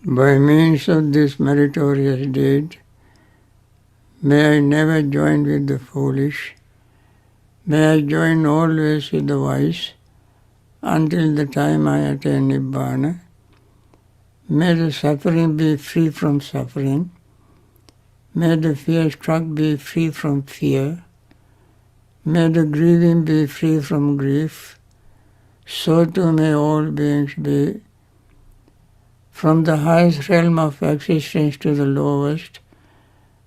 By means of this meritorious deed, may I never join with the foolish, may I join always with the wise, until the time I attain Nibbana. May the suffering be free from suffering, may the fear-struck be free from fear, may the grieving be free from grief, so too may all beings be. From the highest realm of existence to the lowest,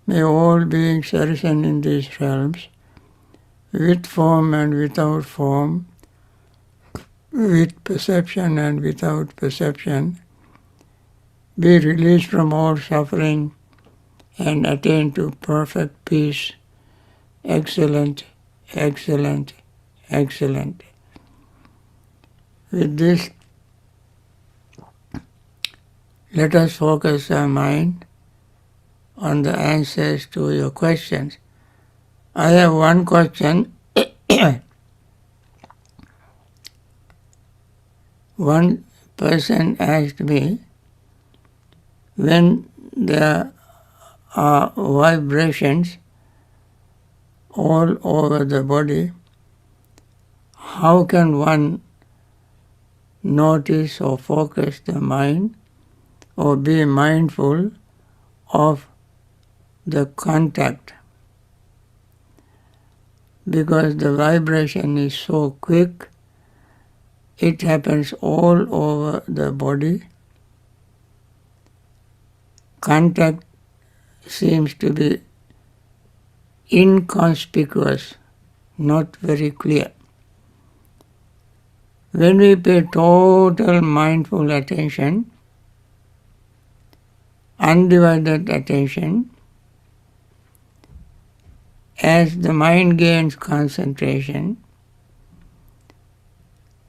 may all beings arisen in these realms, with form and without form, with perception and without perception, be released from all suffering and attain to perfect peace. Excellent, excellent, excellent. With this, let us focus our mind on the answers to your questions. I have one question. One person asked me, when there are vibrations all over the body, how can one notice or focus the mind or be mindful of the contact? Because the vibration is so quick, it happens all over the body. Contact seems to be inconspicuous, not very clear. When we pay total mindful attention, undivided attention, as the mind gains concentration,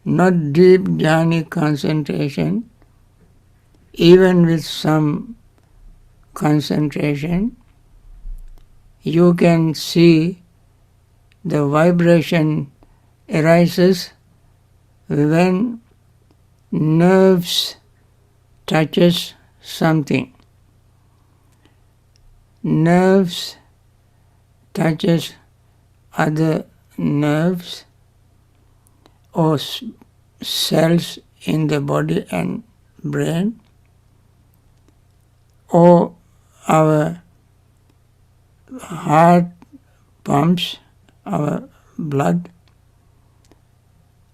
not deep jhanic concentration, even with some concentration, you can see the vibration arises when nerves touches something. Nerves touches other nerves or cells in the body and brain, or our heart pumps our blood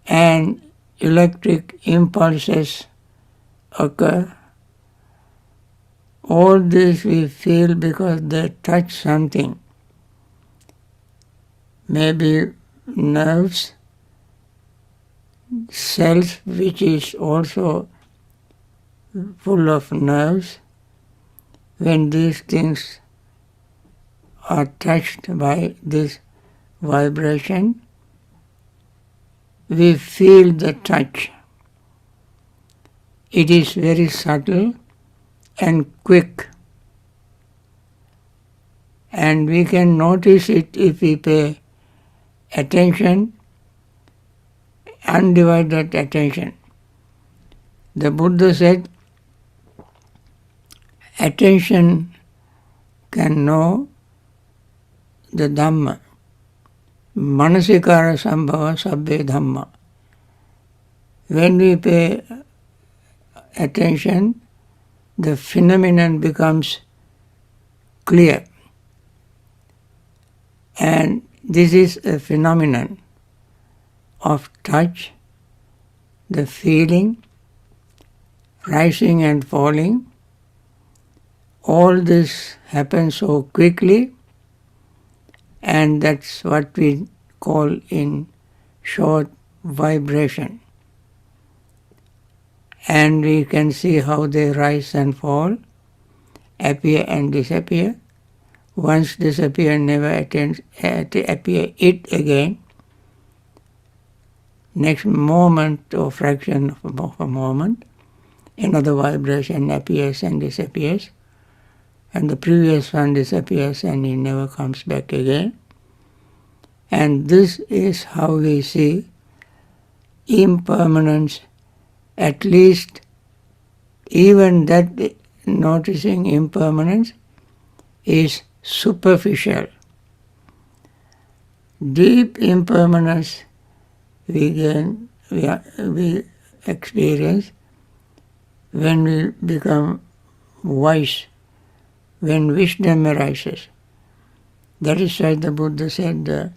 and electric impulses occur. All this we feel because they touch something. Maybe nerves, cells which is also full of nerves. When these things are touched by this vibration, we feel the touch. It is very subtle and quick, and we can notice it if we pay attention, undivided attention. The Buddha said, attention can know the Dhamma. Manasikara sambhava sabbe Dhamma. When we pay attention, the phenomenon becomes clear. And this is a phenomenon of touch, the feeling, rising and falling. All this happens so quickly, and that's what we call in short vibration. And we can see how they rise and fall, appear and disappear. Once disappear, never appear it again. Next moment or fraction of a moment, another vibration appears and disappears, and the previous one disappears and it never comes back again. And this is how we see impermanence, at least even that noticing impermanence is superficial. Deep impermanence we experience when we become wise, when wisdom arises. That is why the Buddha said,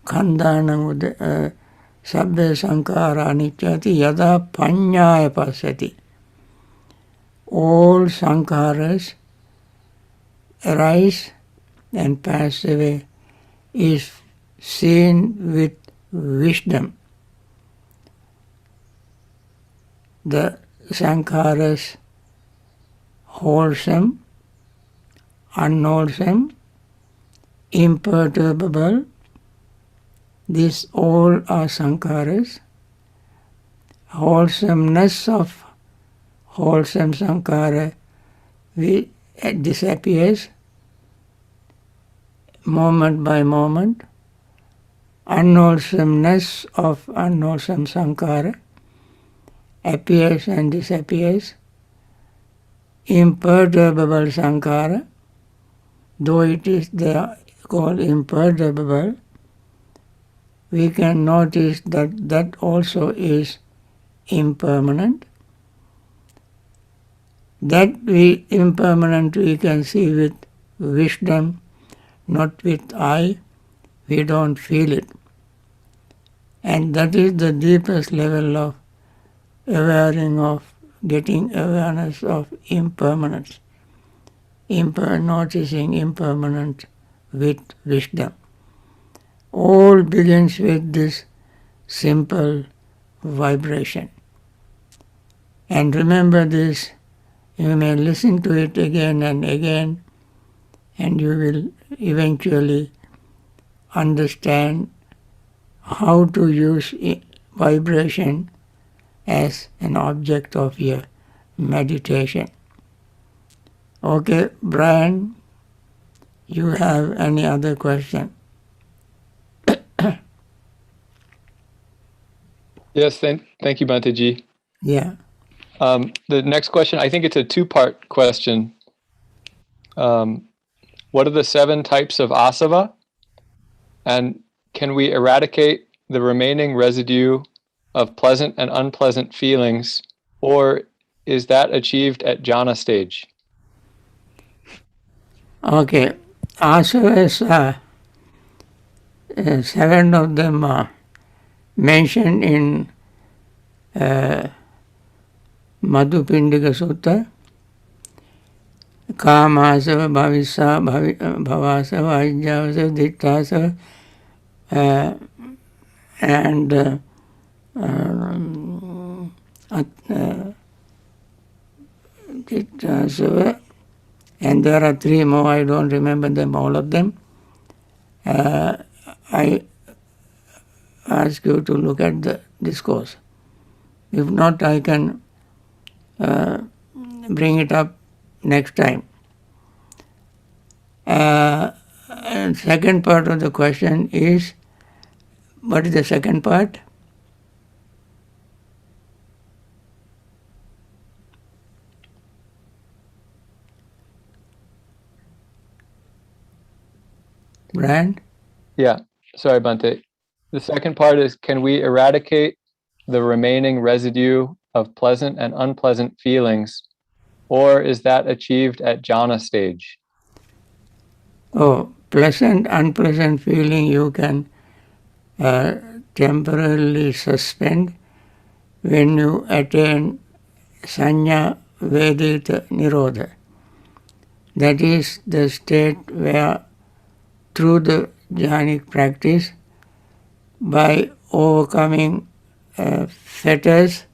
Khandana sabbe sankhara anityati yada panyaya pasati. All sankharas arise and pass away is seen with wisdom. The sankharas, wholesome, unwholesome, imperturbable, these all are sankharas. Wholesomeness of wholesome sankhara disappears moment by moment. Unwholesomeness of unwholesome sankhara appears and disappears. Imperturbable sankhara, though it is called imperturbable, we can notice that that also is impermanent. That impermanent we can see with wisdom, not with eye. We don't feel it. And that is the deepest level of getting awareness of impermanence, noticing impermanent with wisdom. All begins with this simple vibration. And remember this, you may listen to it again and again, and you will eventually understand how to use vibration as an object of your meditation. Okay, Brian, you have any other question? Yes, thank you, Bhante G. Yeah. The next question, I think it's a two-part question. What are the 7 types of asava? And can we eradicate the remaining residue of pleasant and unpleasant feelings, or is that achieved at jhana stage? Okay. Asavas, 7 of them are mentioned in Madhupindika Sutta. Kamasava, bhavasava, ajyavasava, ditthasava, and and there are 3 more, I don't remember them, all of them. I ask you to look at the discourse. If not, I can bring it up next time. And second part of the question is, what is the second part? Brian? Yeah, sorry, Bhante. The second part is, can we eradicate the remaining residue of pleasant and unpleasant feelings, or is that achieved at jhana stage? Oh, pleasant, unpleasant feeling you can temporarily suspend when you attain Sanya Vedita Nirodha. That is the state where, through the jhanic practice, by overcoming fetters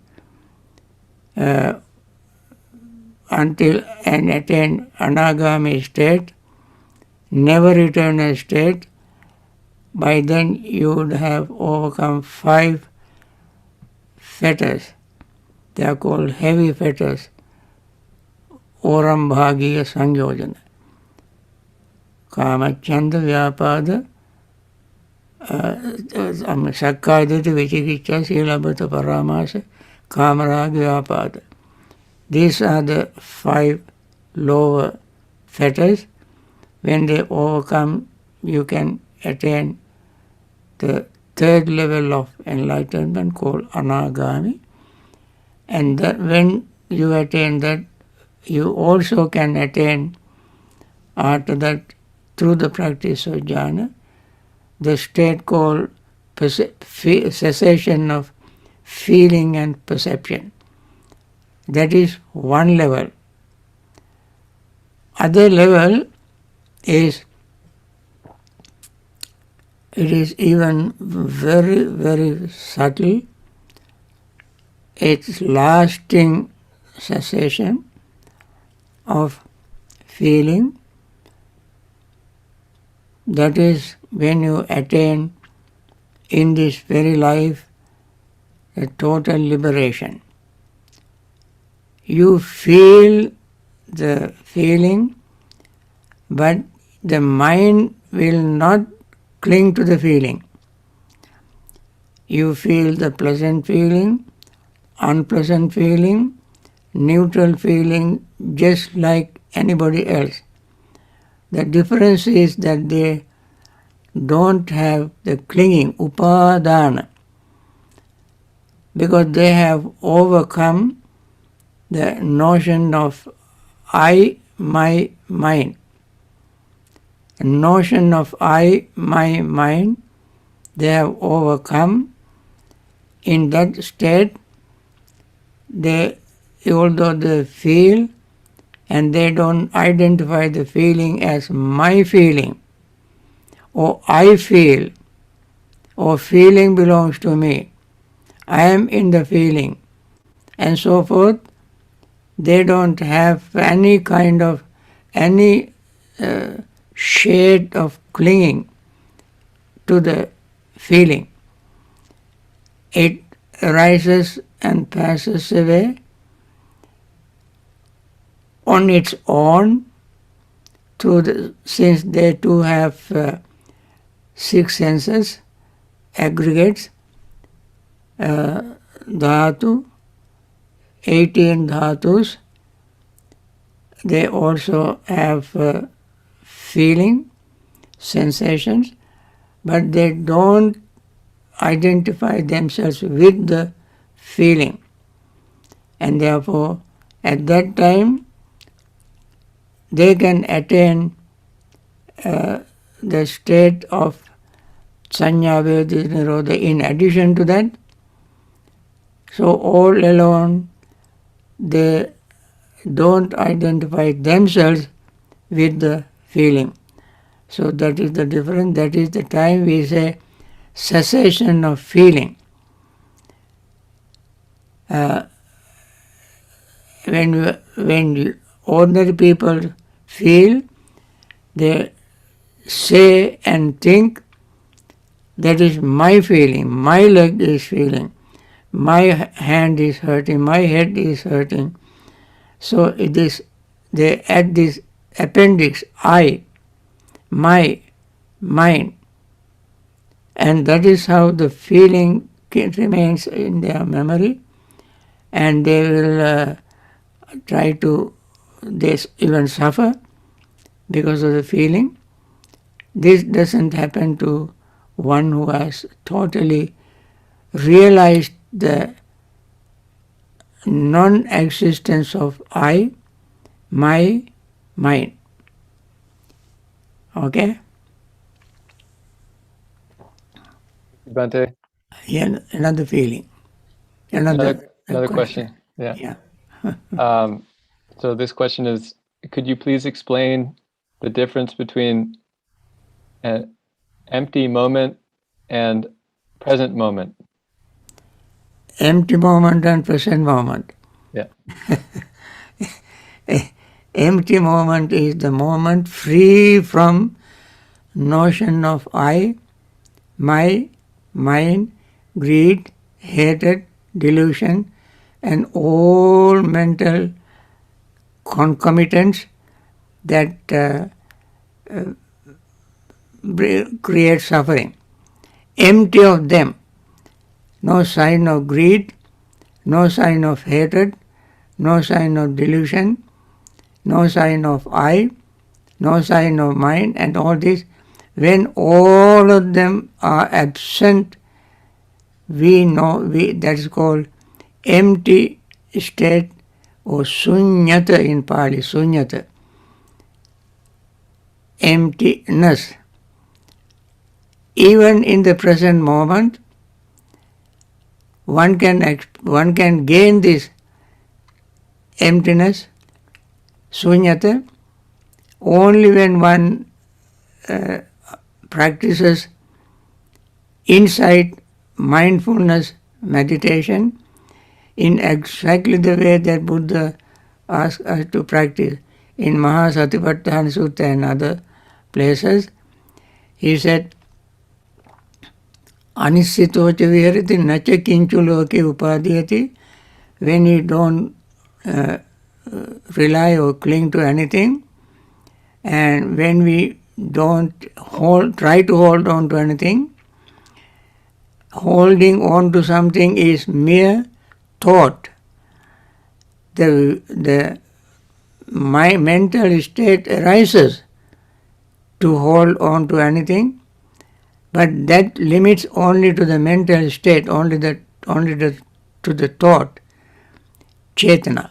until and attain anagami state, never return state, by then you would have overcome 5 fetters. They are called heavy fetters. Orambhagiya Sangyojana. Kamachanda Vyapada Sakkadita Vichikicca Silabhata Paramasa Kamaraga Vyapada. These are the 5 lower fetters. When they overcome, you can attain the 3rd level of enlightenment called anagami. And that when you attain that, you also can attain after that, through the practice of jhana, the state called cessation of feeling and perception. That is one level. Other level is, it is even very, very subtle. It's lasting cessation of feeling. That is when you attain in this very life a total liberation. You feel the feeling, but the mind will not cling to the feeling. You feel the pleasant feeling, unpleasant feeling, neutral feeling, just like anybody else. The difference is that they don't have the clinging, upadana, because they have overcome the notion of I, my, mine. The notion of I, my, mine, they have overcome. In that state, although they feel, and they don't identify the feeling as my feeling, or I feel, or feeling belongs to me, I am in the feeling, and so forth. They don't have any kind of, any shade of clinging to the feeling. It arises and passes away on its own, since they too have 6 senses, aggregates, dhatu, 18 dhatus. They also have feeling, sensations, but they don't identify themselves with the feeling. And therefore, at that time, they can attain the state of sanya vedis nirodha in addition to that. So all alone, they don't identify themselves with the feeling. So that is the difference. That is the time we say cessation of feeling. When ordinary people feel, they say and think, that is my feeling, my leg is feeling, my hand is hurting, my head is hurting. So it is, they add this appendix, I, my, mine, and that is how the feeling remains in their memory, and they will try to, they even suffer because of the feeling. This doesn't happen to one who has totally realized the non-existence of I, my, mine. Okay? Bhante, Yeah, another feeling. another question. Yeah. So this question is, could you please explain the difference between an empty moment and present moment? Empty moment and present moment. Yeah. Empty moment is the moment free from notion of I, my, mine, greed, hatred, delusion, and all mental concomitants that create suffering. Empty of them. No sign of greed, no sign of hatred, no sign of delusion, no sign of I, no sign of mind, and all this. When all of them are absent, we know that is called empty state, or sunyata in Pali, sunyata, emptiness. Even in the present moment, one can gain this emptiness, sunyata, only when one practices insight mindfulness meditation in exactly the way that Buddha asked us to practice. In Mahasatipatthana Sutta and other places, he said, Anisitocha viharati nacha kinchu loke upadhyati. When you don't rely or cling to anything, and when we don't try to hold on to anything, holding on to something is mere thought. My mental state arises to hold on to anything, but that limits only to the mental state, only to the thought, chetana.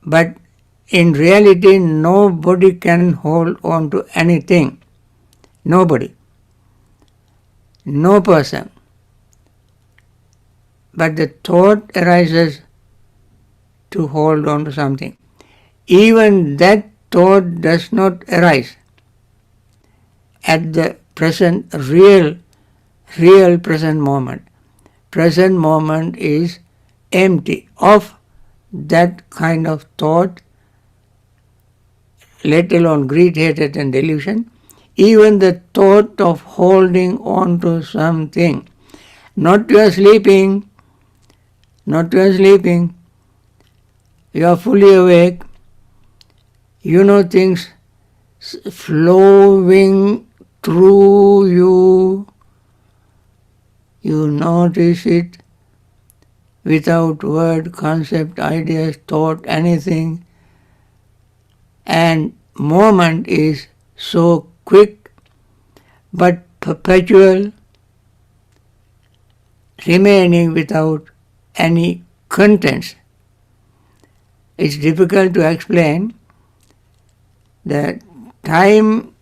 But in reality, nobody can hold on to anything. Nobody. No person. But the thought arises to hold on to something. Even that thought does not arise at the present, real present moment. Present moment is empty of that kind of thought, let alone greed, hatred and delusion. Even the thought of holding on to something. Not you are sleeping, you are fully awake, you know things flowing through you, you notice it without word, concept, ideas, thought, anything, and moment is so quick but perpetual, remaining without any contents. It's difficult to explain. The time,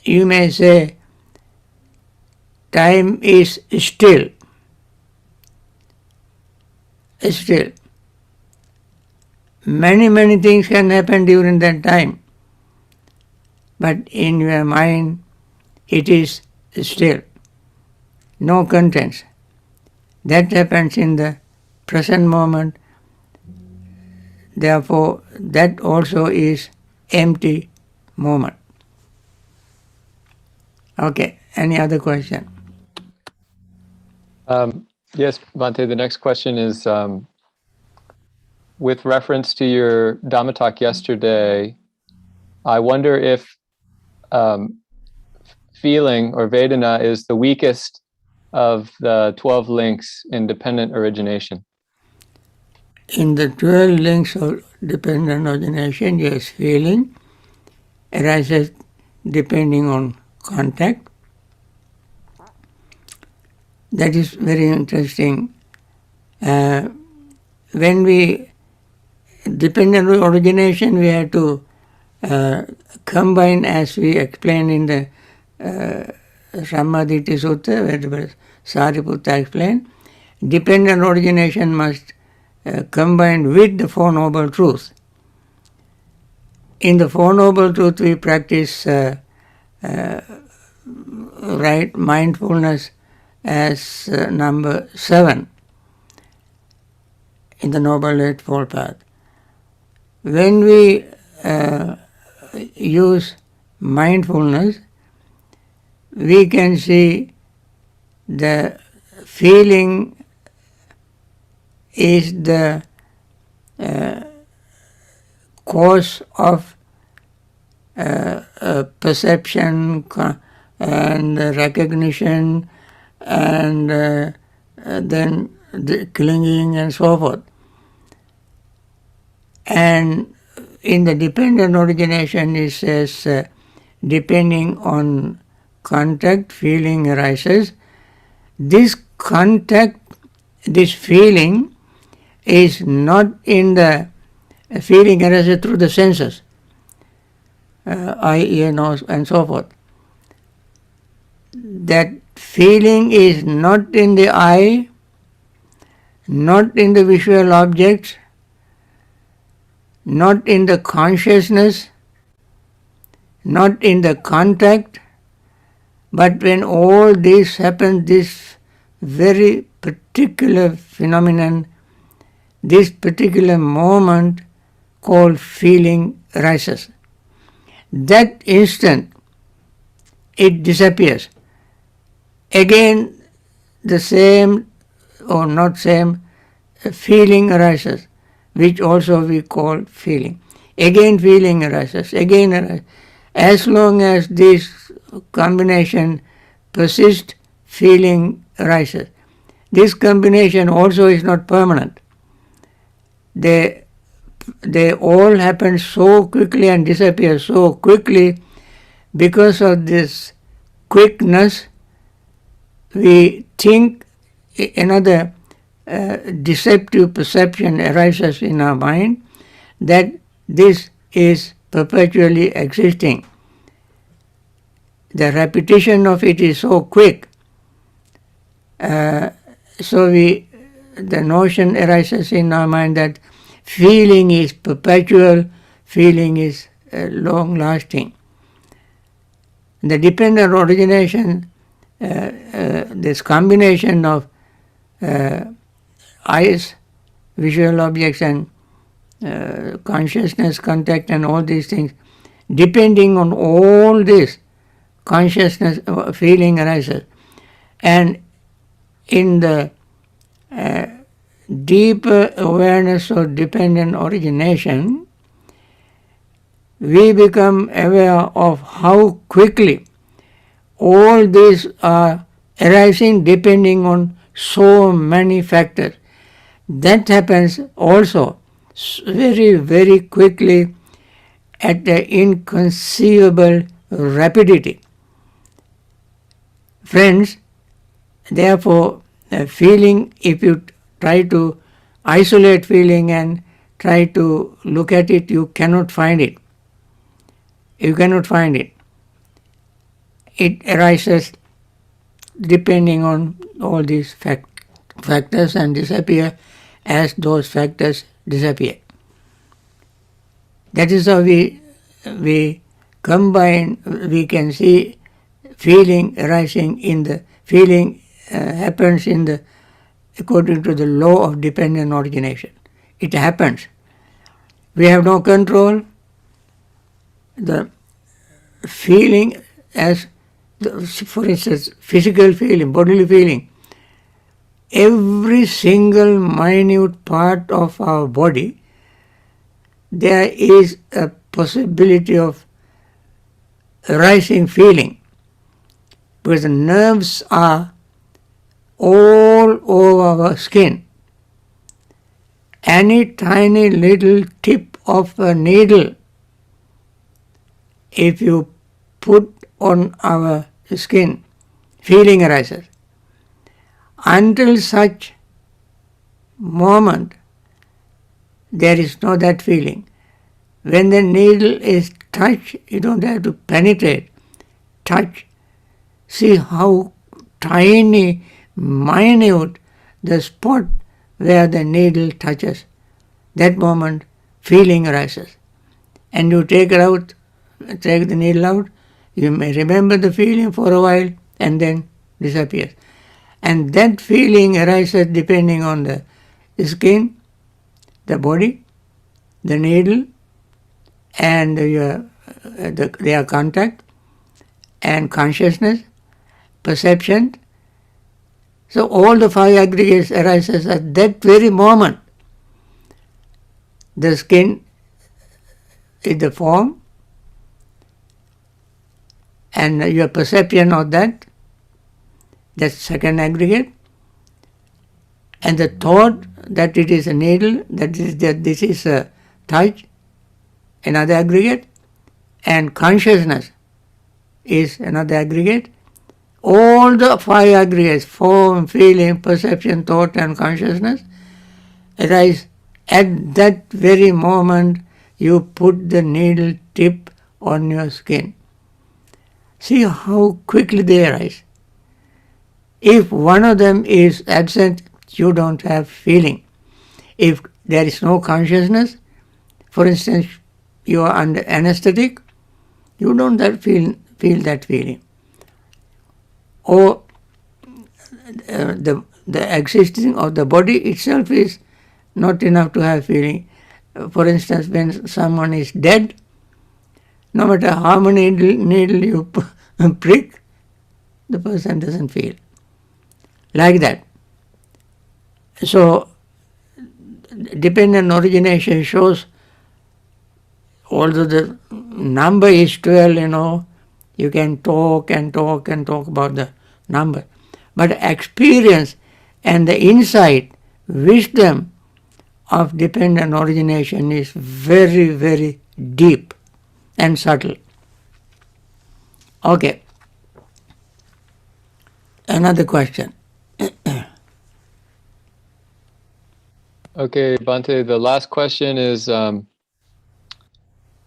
you may say, time is still. Still. Many things can happen during that time. But in your mind, it is still. No contents. That happens in the present moment. Therefore, that also is empty moment. Okay, any other question? Yes, Bhante, the next question is with reference to your Dhamma talk yesterday, I wonder if feeling or Vedana is the weakest of the 12 links in dependent origination. In the 12 links of dependent origination, yes, feeling arises depending on contact. That is very interesting. When we dependent origination, we have to combine, as we explained in the Sammaditthi Sutta, where Sariputta explained, dependent origination must combine with the Four Noble Truths. In the Four Noble Truths, we practice right mindfulness as number 7 in the Noble Eightfold Path. When we use mindfulness, we can see the feeling is the cause of perception and recognition and then the clinging and so forth. And in the dependent origination it says depending on contact, feeling arises. This contact, this feeling is not in the feeling arises through the senses, eye, ear, nose, and so forth. That feeling is not in the eye, not in the visual objects, not in the consciousness, not in the contact, but when all this happens, this very particular phenomenon, this particular moment called feeling arises. That instant, it disappears. Again, the same or not same feeling arises, which also we call feeling. Again feeling arises, again arises. As long as this combination persists, feeling arises. This combination also is not permanent. They all happen so quickly and disappear so quickly. Because of this quickness, we think another deceptive perception arises in our mind that this is perpetually existing. The repetition of it is so quick. So the notion arises in our mind that feeling is perpetual, feeling is long-lasting. The dependent origination, this combination of eyes, visual objects, and consciousness, contact, and all these things, depending on all this, consciousness, feeling arises. And in the deeper awareness of dependent origination, we become aware of how quickly all these are arising depending on so many factors. That happens also very, very quickly at an inconceivable rapidity. Friends, therefore, feeling, if you try to isolate feeling and try to look at it, you cannot find it. You cannot find it. It arises depending on all these factors and disappear as those factors disappear. That is how we combine, we can see feeling arising in the, feeling happens in the, according to the law of dependent origination. It happens. We have no control. The feeling as, for instance, physical feeling, bodily feeling, every single minute part of our body, there is a possibility of arising feeling, because the nerves are all over our skin. Any tiny little tip of a needle, if you put on our skin, feeling arises. Until such moment, there is no that feeling. When the needle is touched, you don't have to penetrate. Touch. See how tiny, minute the spot where the needle touches. That moment, feeling arises. And you take it out, take the needle out, you may remember the feeling for a while and then disappears. And that feeling arises depending on the skin, the body, the needle, and their contact, and consciousness, perception. So all the five aggregates arises at that very moment. The skin is the form, and your perception of that, that's second aggregate, and the thought that it is a needle, that this is a touch, another aggregate, and consciousness is another aggregate. All the 5 aggregates, form, feeling, perception, thought, and consciousness, arise at that very moment you put the needle tip on your skin. See how quickly they arise. If one of them is absent, you don't have feeling. If there is no consciousness, for instance, you are under anesthetic, you don't feel that feeling. Or the existing of the body itself is not enough to have feeling. For instance, when someone is dead, no matter how many needle you prick, the person doesn't feel. Like that. So, dependent origination shows, although the number is 12, you can talk and talk and talk about the number. But experience and the insight, wisdom of dependent origination is very, very deep and subtle. Okay. Another question. Okay, Bhante, the last question is,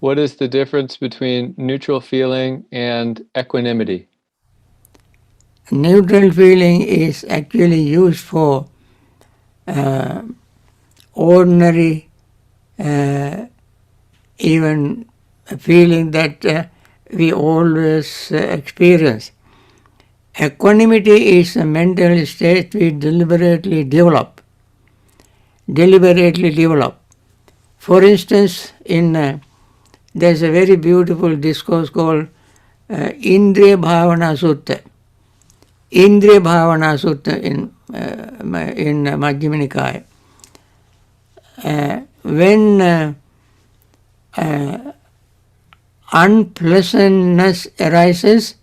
what is the difference between neutral feeling and equanimity? Neutral feeling is actually used for ordinary, even feeling that we always experience. Equanimity is a mental state we deliberately develop. For instance, there's a very beautiful discourse called Indriya Bhavana Sutta. Indriya Bhavana Sutta in Majjhima Nikaya. When unpleasantness arises,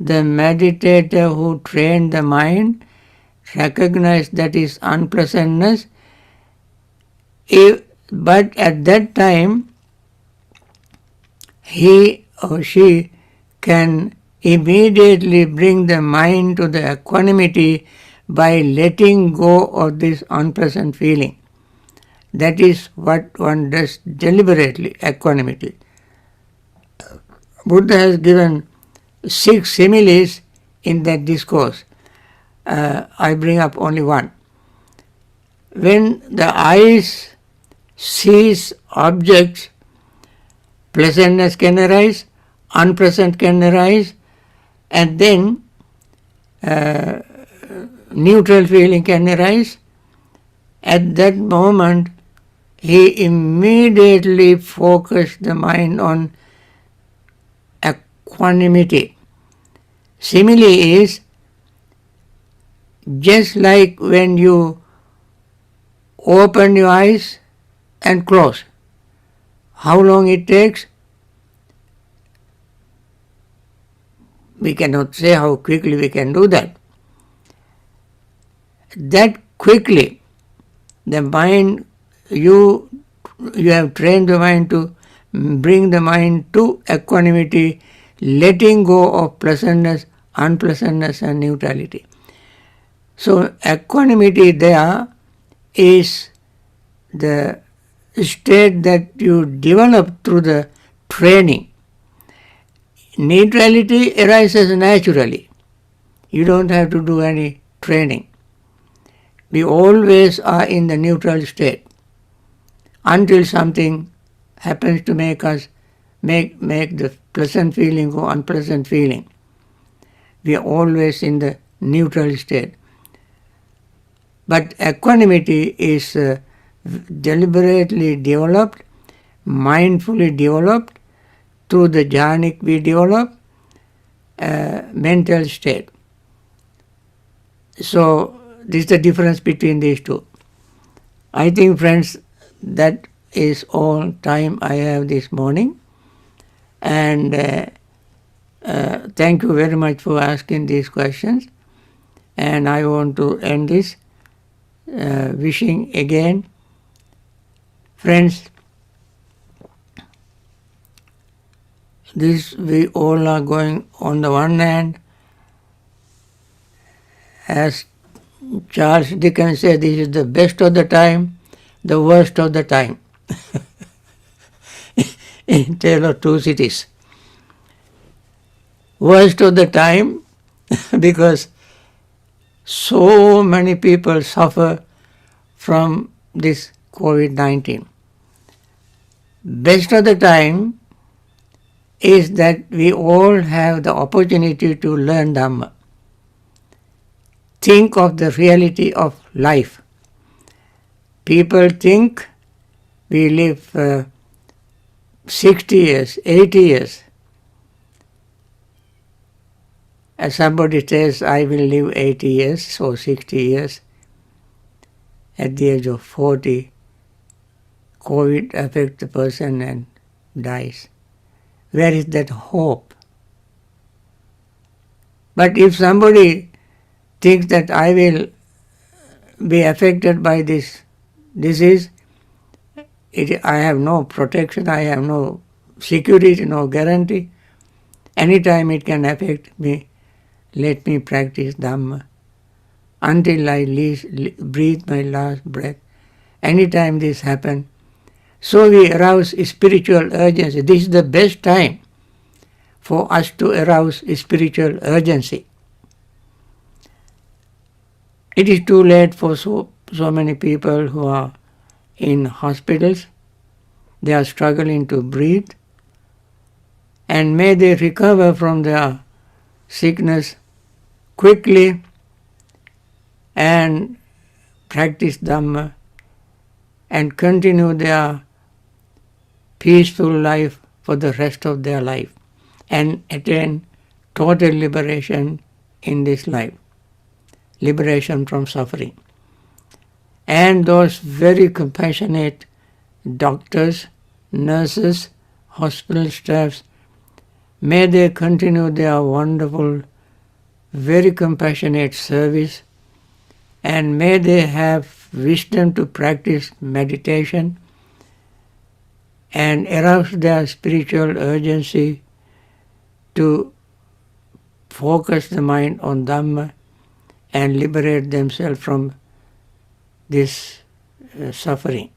the meditator who trained the mind recognizes that is unpleasantness, but at that time he or she can immediately bring the mind to the equanimity by letting go of this unpleasant feeling. That is what one does deliberately, equanimity. Buddha has given 6 similes in that discourse. I bring up only one. When the eyes sees objects, pleasantness can arise, unpleasant can arise, and then neutral feeling can arise. At that moment, he immediately focused the mind on equanimity. Simile is just like when you open your eyes and close. How long it takes? We cannot say how quickly we can do that. That quickly, the mind, you have trained the mind to bring the mind to equanimity, letting go of pleasantness, unpleasantness, and neutrality. So equanimity there is the state that you develop through the training. Neutrality arises naturally. You don't have to do any training. We always are in the neutral state until something happens to make us make the pleasant feeling or unpleasant feeling. We are always in the neutral state. But equanimity is deliberately developed, mindfully developed through the jhanic we develop mental state. So this is the difference between these two. I think, friends, that is all time I have this morning. And thank you very much for asking these questions. And I want to end this wishing again, friends, this we all are going on the one hand, as Charles Dickens said, this is the best of the time, the worst of the time. In Tale of Two Cities. Worst of the time because so many people suffer from this COVID-19. Best of the time is that we all have the opportunity to learn Dhamma. Think of the reality of life. People think we live 60 years, 80 years. As somebody says, I will live 80 years, so 60 years. At the age of 40, COVID affects the person and dies. Where is that hope? But if somebody thinks that I will be affected by this disease, I have no protection, I have no security, no guarantee. Anytime it can affect me, let me practice Dhamma until I breathe my last breath. Anytime this happens, so we arouse spiritual urgency. This is the best time for us to arouse spiritual urgency. It is too late for so many people who are in hospitals. They are struggling to breathe, and may they recover from their sickness quickly and practice Dhamma and continue their peaceful life for the rest of their life and attain total liberation in this life, liberation from suffering. And those very compassionate doctors, nurses, hospital staffs, may they continue their wonderful, very compassionate service, and may they have wisdom to practice meditation and arouse their spiritual urgency to focus the mind on Dhamma and liberate themselves from this suffering.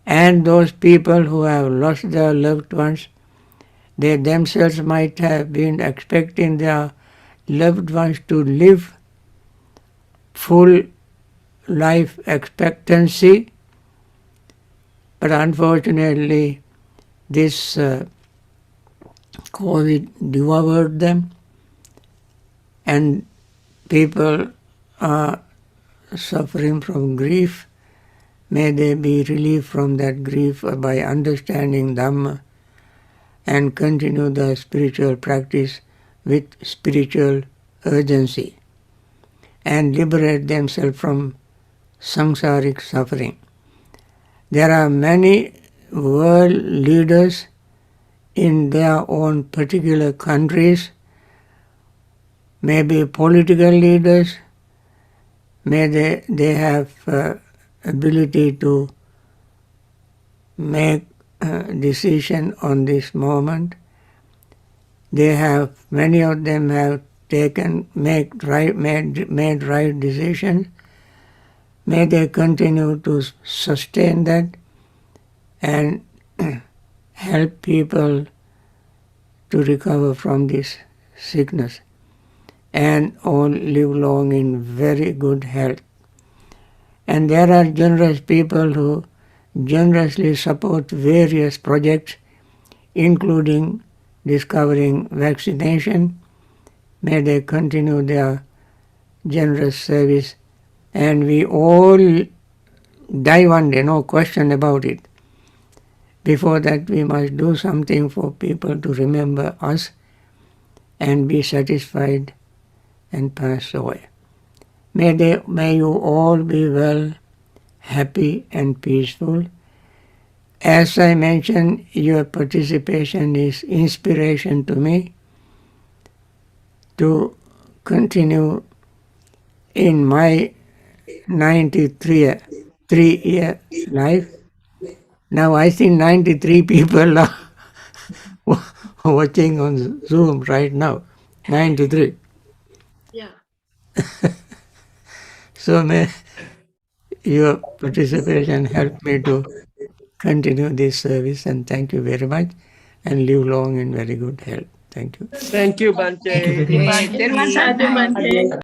And those people who have lost their loved ones, they themselves might have been expecting their loved ones to live full life expectancy, but unfortunately this COVID devoured them, and people are suffering from grief. May they be relieved from that grief by understanding Dhamma and continue the spiritual practice with spiritual urgency and liberate themselves from samsaric suffering. There are many world leaders in their own particular countries, maybe political leaders, may they have ability to make a decision on this moment. Many of them have made right decisions. May they continue to sustain that and help people to recover from this sickness and all live long in very good health. And there are generous people who generously support various projects, including discovering vaccination. May they continue their generous service, and we all die one day, no question about it. Before that, we must do something for people to remember us and be satisfied and pass away. May you all be well, happy and peaceful. As I mentioned, your participation is inspiration to me to continue in my 93-year life. Now I think 93 people are watching on Zoom right now, 9 to 3. Yeah. So may your participation help me to continue this service, and thank you very much, and live long in very good health. Thank you. Thank you, Bhante. Terima kasih, Bhante.